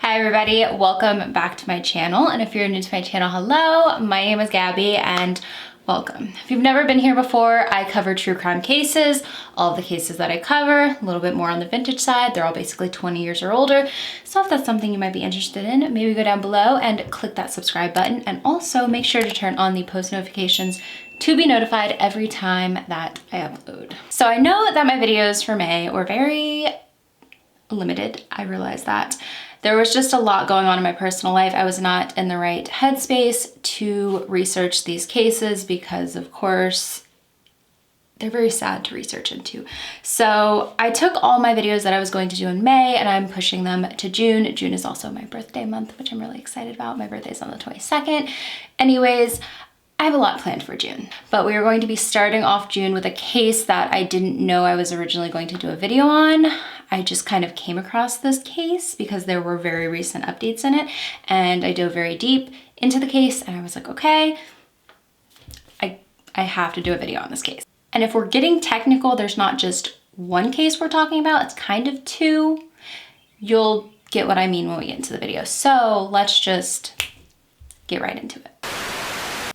Hi everybody, welcome back to my channel. And if you're new to my channel, hello, my name is Gabby and welcome. If you've never been here before, I cover true crime cases. All of the cases that I cover, a little bit more on the vintage side. They're all basically 20 years or older. So if that's something you might be interested in, maybe go down below and click that subscribe button. And also make sure to turn on the post notifications to be notified every time that I upload. So I know that my videos for May were very limited. I realize that. There was just a lot going on in my personal life. I was not in the right headspace to research these cases because, of course, they're very sad to research into. So I took all my videos that I was going to do in May and I'm pushing them to June. June is also my birthday month, which I'm really excited about. My birthday's on the 22nd. Anyways, I have a lot planned for June, but we are going to be starting off June with a case that I didn't know I was originally going to do a video on. I just kind of came across this case because there were very recent updates in it and I dove very deep into the case and I was like, okay, I have to do a video on this case. And if we're getting technical, there's not just one case we're talking about, it's kind of two. You'll get what I mean when we get into the video. So let's just get right into it.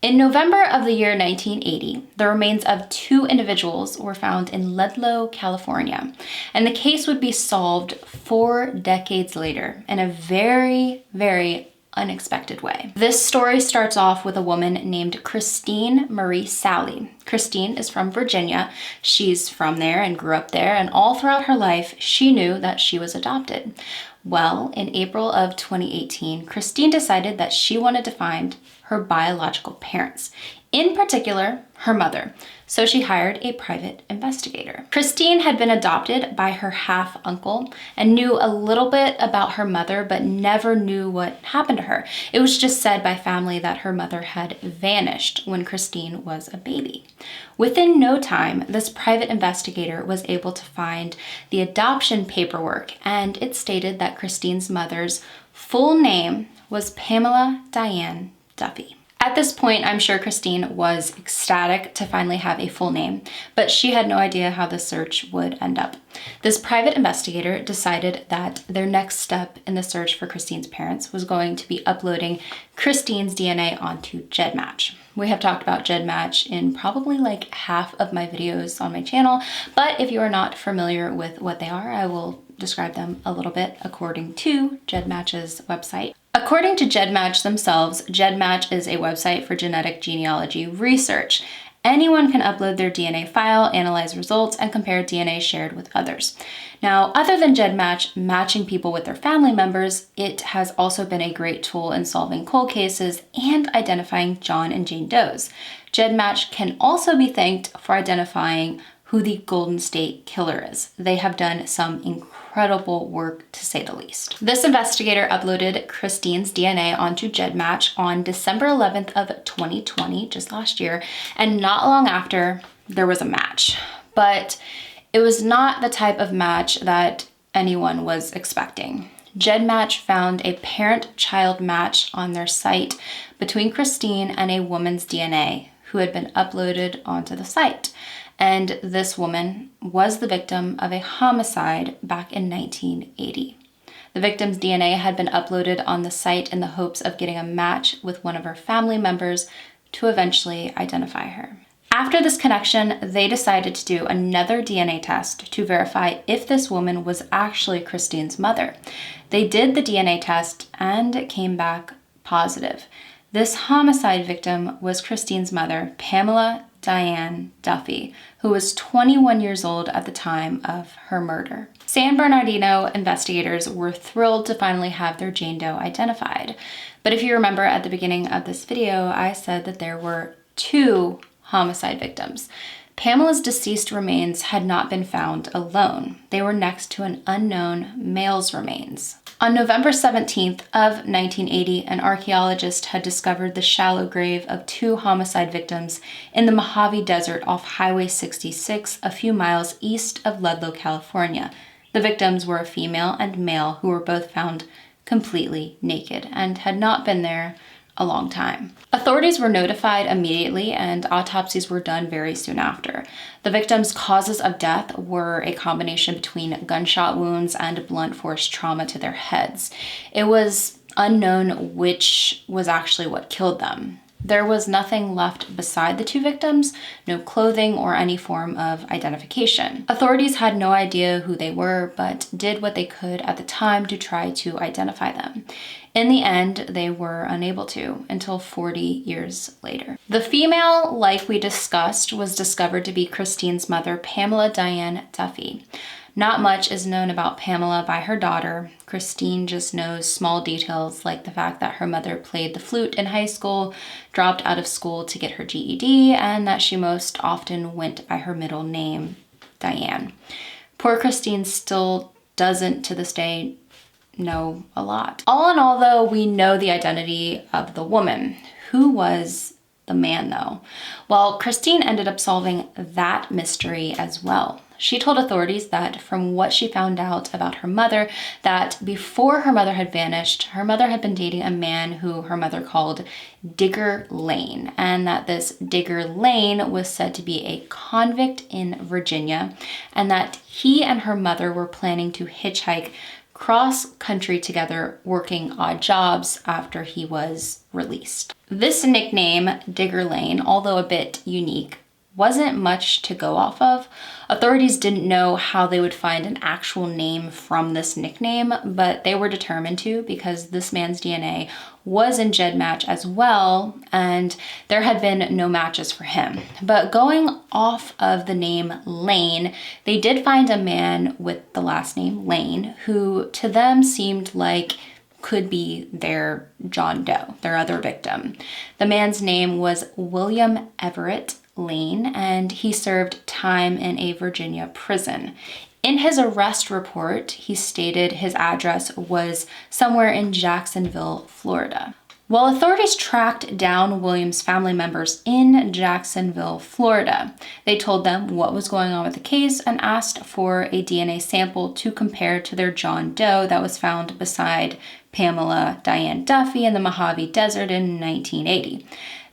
In November of the year 1980, the remains of two individuals were found in Ludlow, California, and the case would be solved 4 decades later in a very, very unexpected way. This story starts off with a woman named Christine Marie Sally. Christine is from Virginia. She's from there and grew up there, and all throughout her life, she knew that she was adopted. Well, in April of 2018, Christine decided that she wanted to find her biological parents, in particular, her mother. So she hired a private investigator. Christine had been adopted by her half-uncle and knew a little bit about her mother, but never knew what happened to her. It was just said by family that her mother had vanished when Christine was a baby. Within no time, this private investigator was able to find the adoption paperwork, and it stated that Christine's mother's full name was Pamela Dianne Duffey. At this point, I'm sure Christine was ecstatic to finally have a full name, but she had no idea how the search would end up. This private investigator decided that their next step in the search for Christine's parents was going to be uploading Christine's DNA onto GEDmatch. We have talked about GEDmatch in probably like half of my videos on my channel, but if you are not familiar with what they are, I will describe them a little bit according to GEDmatch's website. According to GEDmatch themselves, GEDmatch is a website for genetic genealogy research. Anyone can upload their DNA file, analyze results, and compare DNA shared with others. Now, other than GEDmatch matching people with their family members, it has also been a great tool in solving cold cases and identifying John and Jane Does. GEDmatch can also be thanked for identifying who the Golden State Killer is. They have done some incredible work, to say the least. This investigator uploaded Christine's DNA onto GEDmatch on December 11th of 2020, just last year, and not long after, there was a match. But it was not the type of match that anyone was expecting. GEDmatch found a parent-child match on their site between Christine and a woman's DNA who had been uploaded onto the site. And this woman was the victim of a homicide back in 1980. The victim's DNA had been uploaded on the site in the hopes of getting a match with one of her family members to eventually identify her. After this connection, they decided to do another DNA test to verify if this woman was actually Christine's mother. They did the DNA test and it came back positive. This homicide victim was Christine's mother, Pamela Dianne Duffey, who was 21 years old at the time of her murder. San Bernardino investigators were thrilled to finally have their Jane Doe identified. But if you remember at the beginning of this video, I said that there were 2 homicide victims. Pamela's deceased remains had not been found alone. They were next to an unknown male's remains. On November 17th of 1980, an archaeologist had discovered the shallow grave of 2 homicide victims in the Mojave Desert off Highway 66, a few miles east of Ludlow, California. The victims were a female and male who were both found completely naked and had not been there a long time. Authorities were notified immediately and autopsies were done very soon after. The victims' causes of death were a combination between gunshot wounds and blunt force trauma to their heads. It was unknown which was actually what killed them. There was nothing left beside the two victims, no clothing or any form of identification. Authorities had no idea who they were, but did what they could at the time to try to identify them. In the end, they were unable to until 40 years later. The female, like we discussed, was discovered to be Christine's mother, Pamela Dianne Duffey. Not much is known about Pamela by her daughter. Christine just knows small details like the fact that her mother played the flute in high school, dropped out of school to get her GED, and that she most often went by her middle name, Diane. Poor Christine still doesn't, to this day, know a lot. All in all, though, we know the identity of the woman. Who was the man, though? Well, Christine ended up solving that mystery as well. She told authorities that from what she found out about her mother, that before her mother had vanished, her mother had been dating a man who her mother called Digger Lane, and that this Digger Lane was said to be a convict in Virginia, and that he and her mother were planning to hitchhike cross country together, working odd jobs after he was released. This nickname, Digger Lane, although a bit unique, wasn't much to go off of. Authorities didn't know how they would find an actual name from this nickname, but they were determined to because this man's DNA was in GEDmatch as well, and there had been no matches for him. But going off of the name Lane, they did find a man with the last name Lane, who to them seemed like could be their John Doe, their other victim. The man's name was William Everett Lane, and he served time in a Virginia prison. In his arrest report, he stated his address was somewhere in Jacksonville, Florida. Well, authorities tracked down William's family members in Jacksonville, Florida. They told them what was going on with the case and asked for a DNA sample to compare to their John Doe that was found beside Pamela Dianne Duffey in the Mojave Desert in 1980.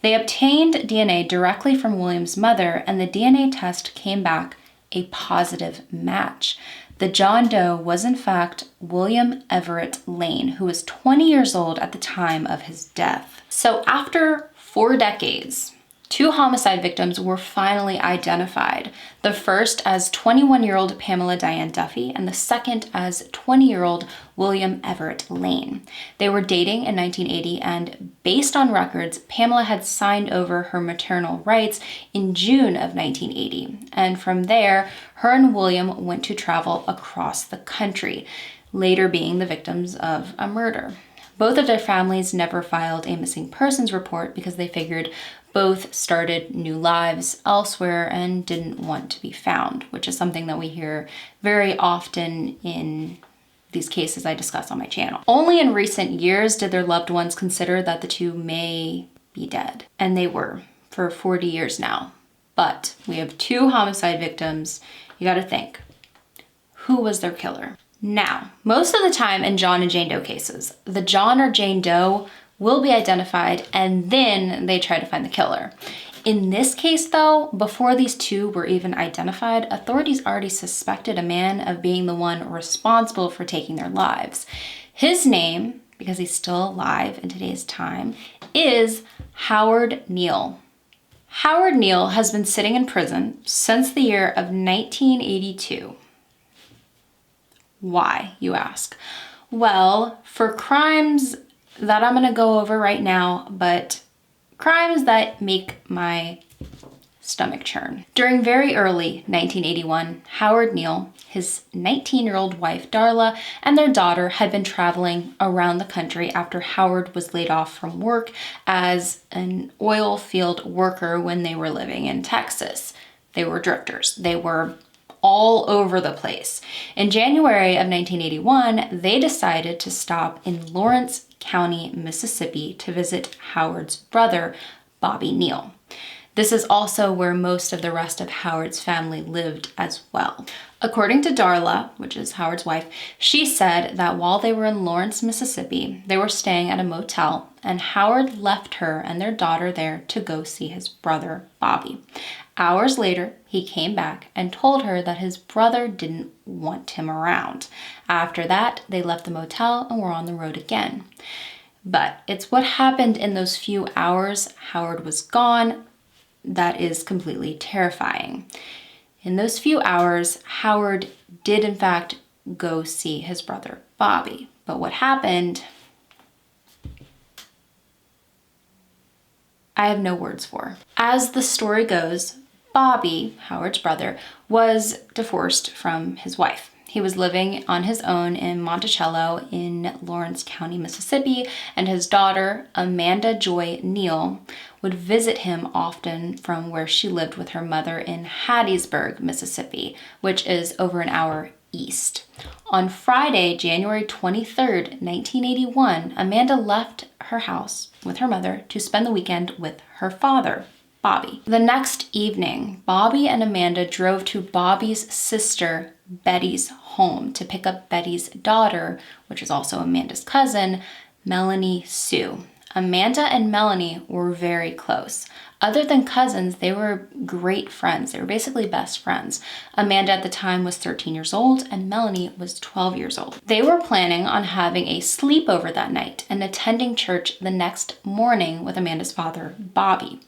They obtained DNA directly from William's mother, and the DNA test came back a positive match. The John Doe was in fact William Everett Lane, who was 20 years old at the time of his death. So after 4 decades, 2 homicide victims were finally identified. The first as 21-year-old Pamela Dianne Duffey and the second as 20-year-old William Everett Lane. They were dating in 1980, and based on records, Pamela had signed over her maternal rights in June of 1980. And from there, her and William went to travel across the country, later being the victims of a murder. Both of their families never filed a missing persons report because they figured both started new lives elsewhere and didn't want to be found, which is something that we hear very often in these cases I discuss on my channel. Only in recent years did their loved ones consider that the two may be dead, and they were for 40 years now. But we have 2 homicide victims. You gotta think, who was their killer? Now, most of the time in John and Jane Doe cases, the John or Jane Doe will be identified and then they try to find the killer. In this case though, before these 2 were even identified, authorities already suspected a man of being the one responsible for taking their lives. His name, because he's still alive in today's time, is Howard Neal. Howard Neal has been sitting in prison since the year of 1982. Why, you ask? Well, for crimes that I'm gonna go over right now, but crimes that make my stomach churn. During very early 1981, Howard Neal, his 19-year-old wife Darla, and their daughter had been traveling around the country after Howard was laid off from work as an oil field worker when they were living in Texas. They were drifters. They were all over the place. In January of 1981, they decided to stop in Lawrence County, Mississippi to visit Howard's brother, Bobby Neal. This is also where most of the rest of Howard's family lived as well. According to Darla, which is Howard's wife, she said that while they were in Lawrence, Mississippi, they were staying at a motel, and Howard left her and their daughter there to go see his brother, Bobby. Hours later, he came back and told her that his brother didn't want him around. After that, they left the motel and were on the road again. But it's what happened in those few hours Howard was gone that is completely terrifying. In those few hours, Howard did in fact go see his brother Bobby. But what happened, I have no words for. As the story goes, Bobby, Howard's brother, was divorced from his wife. He was living on his own in Monticello in Lawrence County, Mississippi, and his daughter, Amanda Joy Neal, would visit him often from where she lived with her mother in Hattiesburg, Mississippi, which is over an hour east. On Friday, January 23rd, 1981, Amanda left her house with her mother to spend the weekend with her father, Bobby. The next evening, Bobby and Amanda drove to Bobby's sister, Betty's home to pick up Betty's daughter, which is also Amanda's cousin, Melanie Sue. Amanda and Melanie were very close. Other than cousins, they were great friends. They were basically best friends. Amanda at the time was 13 years old and Melanie was 12 years old. They were planning on having a sleepover that night and attending church the next morning with Amanda's father, Bobby.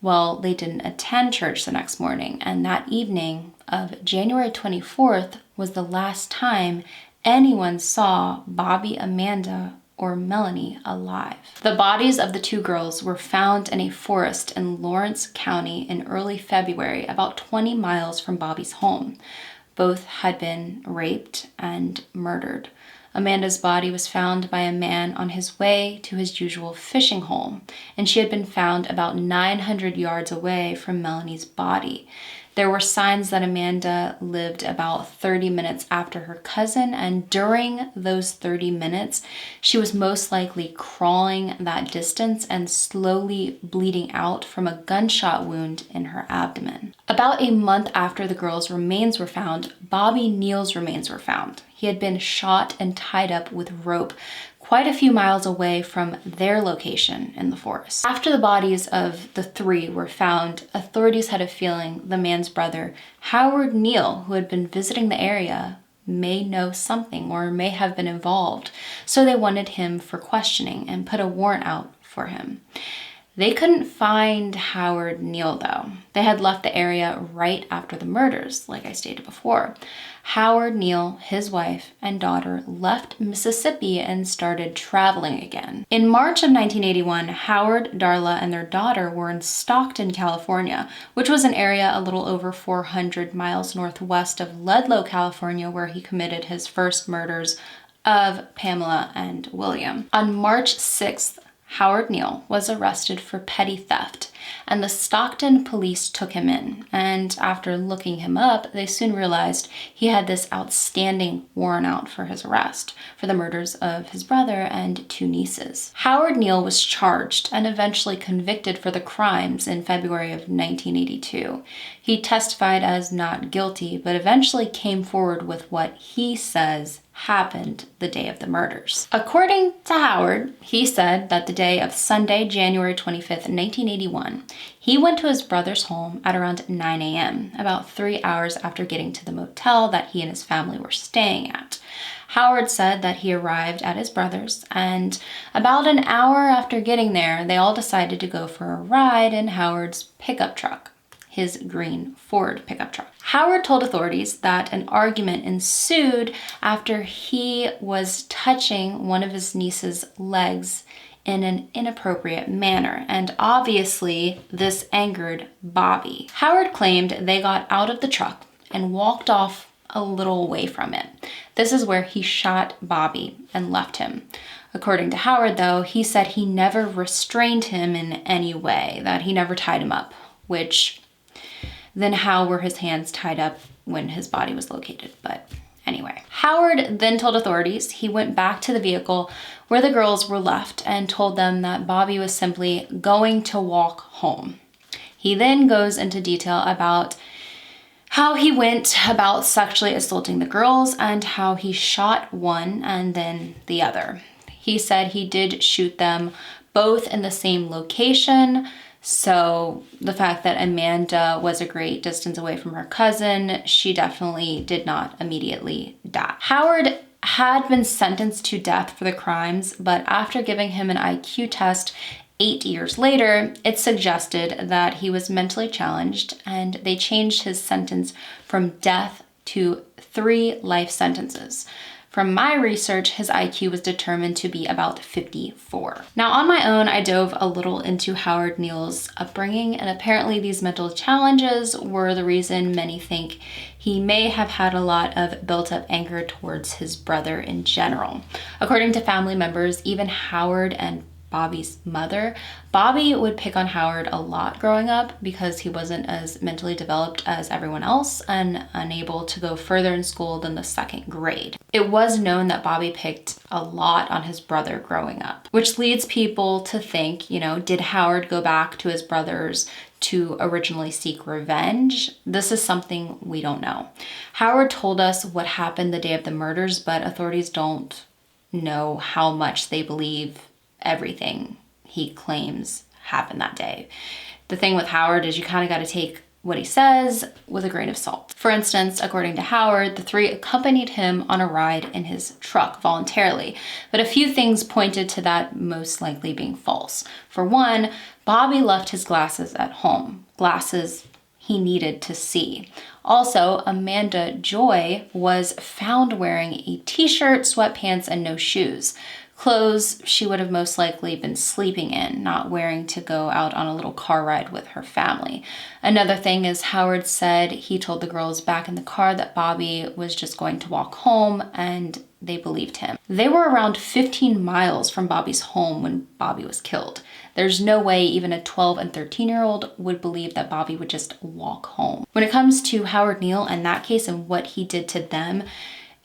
Well, they didn't attend church the next morning, and that evening of January 24th was the last time anyone saw Bobby, Amanda, or Melanie alive. The bodies of the two girls were found in a forest in Lawrence County in early February, about 20 miles from Bobby's home. Both had been raped and murdered. Amanda's body was found by a man on his way to his usual fishing hole, and she had been found about 900 yards away from Melanie's body. There were signs that Amanda lived about 30 minutes after her cousin, and during those 30 minutes, she was most likely crawling that distance and slowly bleeding out from a gunshot wound in her abdomen. About a month after the girls' remains were found, Bobby Neal's remains were found. He had been shot and tied up with rope quite a few miles away from their location in the forest. After the bodies of the three were found, authorities had a feeling the man's brother, Howard Neal, who had been visiting the area, may know something or may have been involved. So they wanted him for questioning and put a warrant out for him. They couldn't find Howard Neal though. They had left the area right after the murders, like I stated before. Howard Neal, his wife, and daughter left Mississippi and started traveling again. In March of 1981, Howard, Darla, and their daughter were in Stockton, California, which was an area a little over 400 miles northwest of Ludlow, California, where he committed his first murders of Pamela and William. On March 6th, Howard Neal was arrested for petty theft, and the Stockton police took him in. And after looking him up, they soon realized he had this outstanding warrant out for his arrest for the murders of his brother and two nieces. Howard Neal was charged and eventually convicted for the crimes in February of 1982. He testified as not guilty, but eventually came forward with what he says happened the day of the murders. According to Howard, he said that the day of Sunday, January 25th, 1981, he went to his brother's home at around 9 a.m., about 3 hours after getting to the motel that he and his family were staying at. Howard said that he arrived at his brother's, and about an hour after getting there, they all decided to go for a ride in Howard's pickup truck, his green Ford pickup truck. Howard told authorities that an argument ensued after he was touching one of his niece's legs in an inappropriate manner, and obviously this angered Bobby. Howard claimed they got out of the truck and walked off a little away from it. This is where he shot Bobby and left him. According to Howard, though, he said he never restrained him in any way, that he never tied him up, which then how were his hands tied up when his body was located? But anyway, Howard then told authorities he went back to the vehicle where the girls were left and told them that Bobby was simply going to walk home. He then goes into detail about how he went about sexually assaulting the girls and how he shot one and then the other. He said he did shoot them both in the same location. So the fact that Amanda was a great distance away from her cousin, she definitely did not immediately die. Howard had been sentenced to death for the crimes, but after giving him an IQ test 8 years later, it suggested that he was mentally challenged, and they changed his sentence from death to 3 life sentences. From my research, his IQ was determined to be about 54. Now, on my own, I dove a little into Howard Neal's upbringing, and apparently these mental challenges were the reason many think he may have had a lot of built-up anger towards his brother in general. According to family members, even Howard and Bobby's mother, Bobby would pick on Howard a lot growing up because he wasn't as mentally developed as everyone else and unable to go further in school than the 2nd grade. It was known that Bobby picked a lot on his brother growing up, which leads people to think, did Howard go back to his brothers to originally seek revenge? This is something we don't know. Howard told us what happened the day of the murders, but authorities don't know how much they believe everything he claims happened that day. The thing with Howard is you kind of got to take what he says with a grain of salt. For instance, according to Howard, the 3 accompanied him on a ride in his truck voluntarily, but a few things pointed to that most likely being false. For one, Bobby left his glasses at home, glasses he needed to see. Also, Amanda Joy was found wearing a t-shirt, sweatpants, and no shoes. Clothes she would have most likely been sleeping in, not wearing to go out on a little car ride with her family. Another thing is Howard said he told the girls back in the car that Bobby was just going to walk home, and they believed him. They were around 15 miles from Bobby's home when Bobby was killed. There's no way even a 12 and 13-year-old would believe that Bobby would just walk home. When it comes to Howard Neal and that case and what he did to them,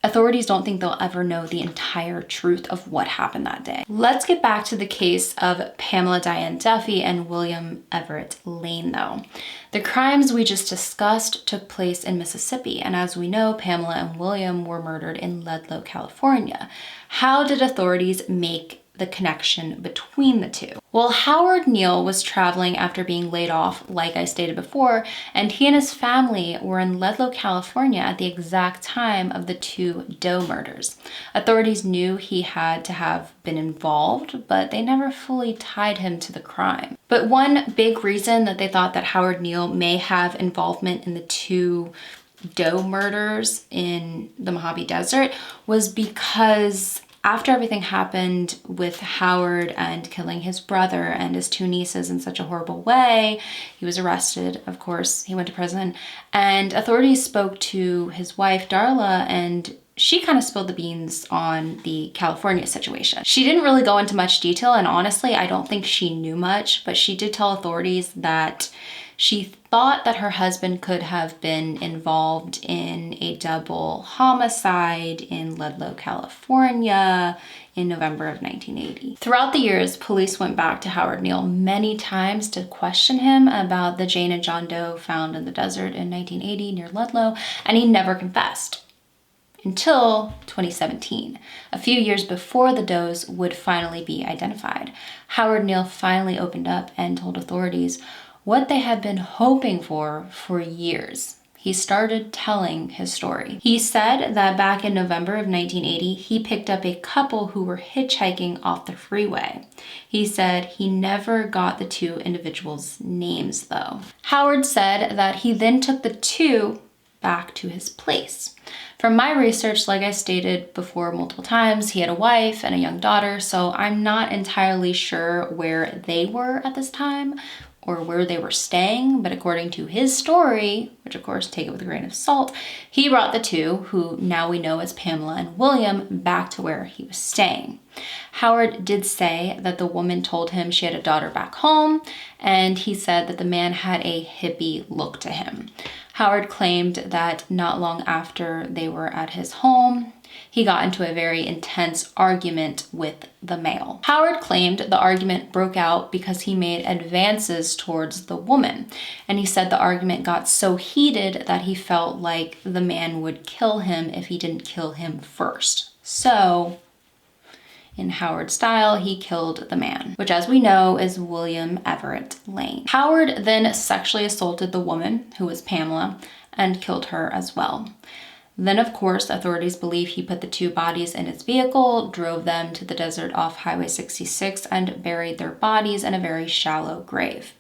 authorities don't think they'll ever know the entire truth of what happened that day. Let's get back to the case of Pamela Dianne Duffey and William Everett Lane though. The crimes we just discussed took place in Mississippi, and as we know, Pamela and William were murdered in Ludlow, California. How did authorities make the connection between the two? Well, Howard Neal was traveling after being laid off, like I stated before, and he and his family were in Ludlow, California at the exact time of the 2 Doe murders. Authorities knew he had to have been involved, but they never fully tied him to the crime. But one big reason that they thought that Howard Neal may have involvement in the 2 Doe murders in the Mojave Desert was because after everything happened with Howard and killing his brother and his 2 nieces in such a horrible way, he was arrested, of course, he went to prison, and authorities spoke to his wife, Darla, and she kind of spilled the beans on the California situation. She didn't really go into much detail, and honestly, I don't think she knew much, but she did tell authorities that she thought that her husband could have been involved in a double homicide in Ludlow, California in November of 1980. Throughout the years, police went back to Howard Neal many times to question him about the Jane and John Doe found in the desert in 1980 near Ludlow, and he never confessed. Until 2017, a few years before the Does would finally be identified. Howard Neal finally opened up and told authorities what they had been hoping for years. He started telling his story. He said that back in November of 1980, he picked up a couple who were hitchhiking off the freeway. He said he never got the 2 individuals' names though. Howard said that he then took the 2 back to his place. From my research, like I stated before multiple times, he had a wife and a young daughter, so I'm not entirely sure where they were at this time or where they were staying, but according to his story, which of course take it with a grain of salt, he brought the 2, who now we know as Pamela and William, back to where he was staying. Howard did say that the woman told him she had a daughter back home, and he said that the man had a hippie look to him. Howard claimed that not long after they were at his home, he got into a very intense argument with the male. Howard claimed the argument broke out because he made advances towards the woman, and he said the argument got so heated that he felt like the man would kill him if he didn't kill him first. So, in Howard style, he killed the man, which, as we know, is William Everett Lane. Howard then sexually assaulted the woman, who was Pamela, and killed her as well. Then, of course, authorities believe he put the two bodies in his vehicle, drove them to the desert off Highway 66, and buried their bodies in a very shallow grave.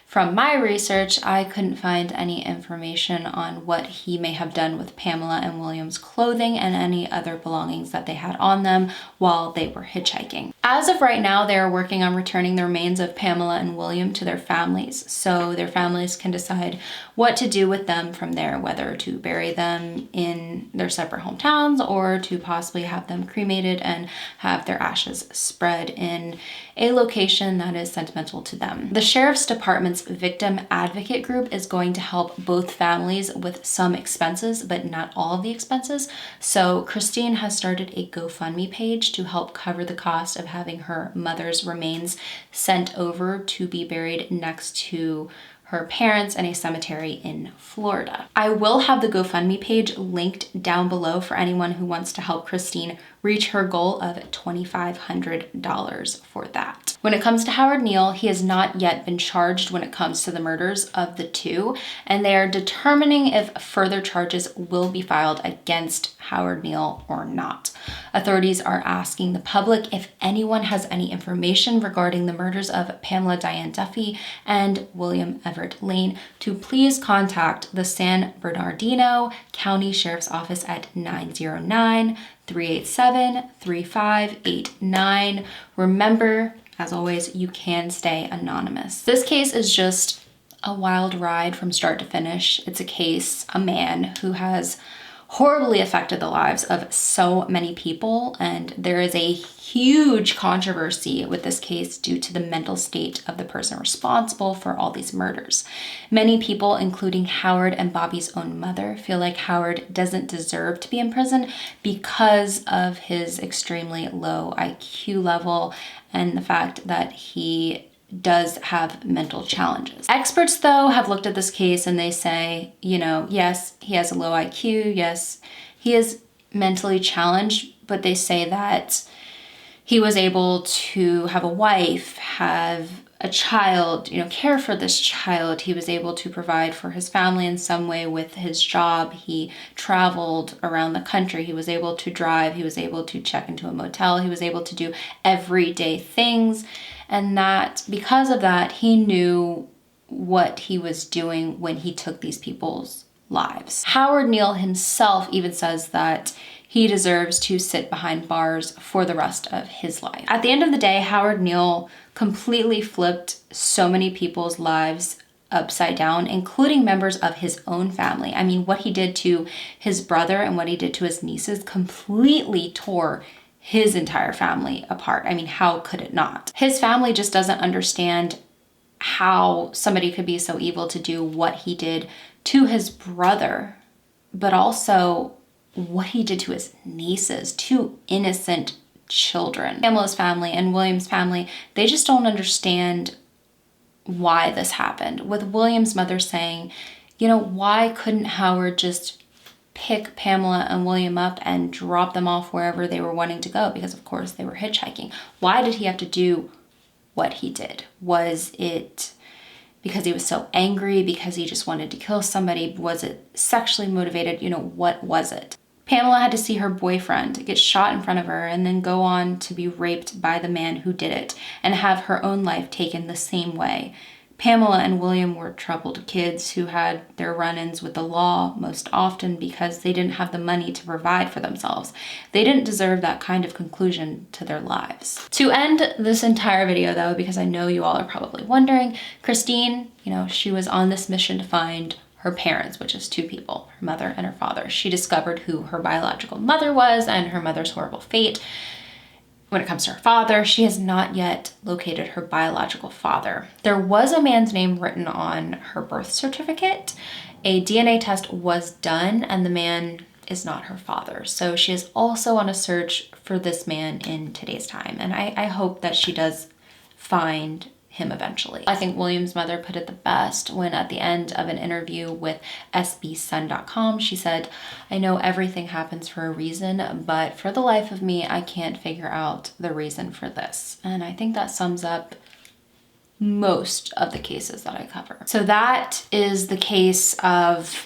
From my research, I couldn't find any information on what he may have done with Pamela and William's clothing and any other belongings that they had on them while they were hitchhiking. As of right now, they are working on returning the remains of Pamela and William to their families, so their families can decide what to do with them from there, whether to bury them in their separate hometowns or to possibly have them cremated and have their ashes spread in a location that is sentimental to them. The Sheriff's Department's Victim Advocate Group is going to help both families with some expenses, but not all of the expenses. So Christine has started a GoFundMe page to help cover the cost of having her mother's remains sent over to be buried next to her parents in a cemetery in Florida. I will have the GoFundMe page linked down below for anyone who wants to help Christine reach her goal of $2,500 for that. When it comes to Howard Neal, he has not yet been charged when it comes to the murders of the two, and they are determining if further charges will be filed against Howard Neal or not. Authorities are asking the public if anyone has any information regarding the murders of Pamela Dianne Duffey and William Everett Lane to please contact the San Bernardino County Sheriff's Office at 909-387-3589. Remember, as always, you can stay anonymous. This case is just a wild ride from start to finish. It's a man who has horribly affected the lives of so many people, and there is a huge controversy with this case due to the mental state of the person responsible for all these murders. Many people, including Howard and Bobby's own mother, feel like Howard doesn't deserve to be in prison because of his extremely low IQ level and the fact that he does have mental challenges. Experts, though, have looked at this case and they say, yes, he has a low IQ, yes, he is mentally challenged, but they say that he was able to have a wife, have a child, care for this child. He was able to provide for his family in some way with his job. He traveled around the country. He was able to drive. He was able to check into a motel. He was able to do everyday things. And that because of that, he knew what he was doing when he took these people's lives. Howard Neal himself even says that he deserves to sit behind bars for the rest of his life. At the end of the day, Howard Neal completely flipped so many people's lives upside down, including members of his own family. I mean, what he did to his brother and what he did to his nieces completely tore his entire family apart. I mean, how could it not? His family just doesn't understand how somebody could be so evil to do what he did to his brother, but also what he did to his nieces, two innocent children. Pamela's family and William's family, they just don't understand why this happened. With William's mother saying, why couldn't Howard just pick Pamela and William up and drop them off wherever they were wanting to go? Because of course they were hitchhiking. Why did he have to do what he did? Was it because he was so angry, because he just wanted to kill somebody? Was it sexually motivated? What was it? Pamela had to see her boyfriend get shot in front of her and then go on to be raped by the man who did it and have her own life taken the same way. Pamela and William were troubled kids who had their run-ins with the law most often because they didn't have the money to provide for themselves. They didn't deserve that kind of conclusion to their lives. To end this entire video though, because I know you all are probably wondering, Christine, she was on this mission to find her parents, which is two people, her mother and her father. She discovered who her biological mother was and her mother's horrible fate. When it comes to her father, she has not yet located her biological father. There was a man's name written on her birth certificate. A DNA test was done and the man is not her father. So she is also on a search for this man in today's time. And I hope that she does find him eventually. I think William's mother put it the best when at the end of an interview with sbsun.com, she said, "I know everything happens for a reason, but for the life of me, I can't figure out the reason for this." And I think that sums up most of the cases that I cover. So that is the case of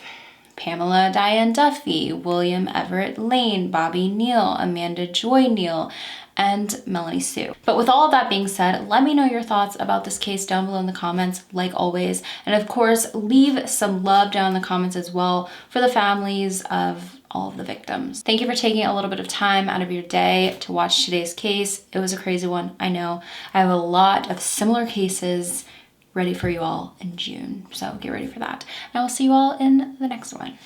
Pamela Dianne Duffey, William Everett Lane, Bobby Neal, Amanda Joy Neal, and Milani Sue. But with all of that being said, let me know your thoughts about this case down below in the comments, like always. And of course, leave some love down in the comments as well for the families of all of the victims. Thank you for taking a little bit of time out of your day to watch today's case. It was a crazy one, I know. I have a lot of similar cases ready for you all in June, so get ready for that. And I will see you all in the next one.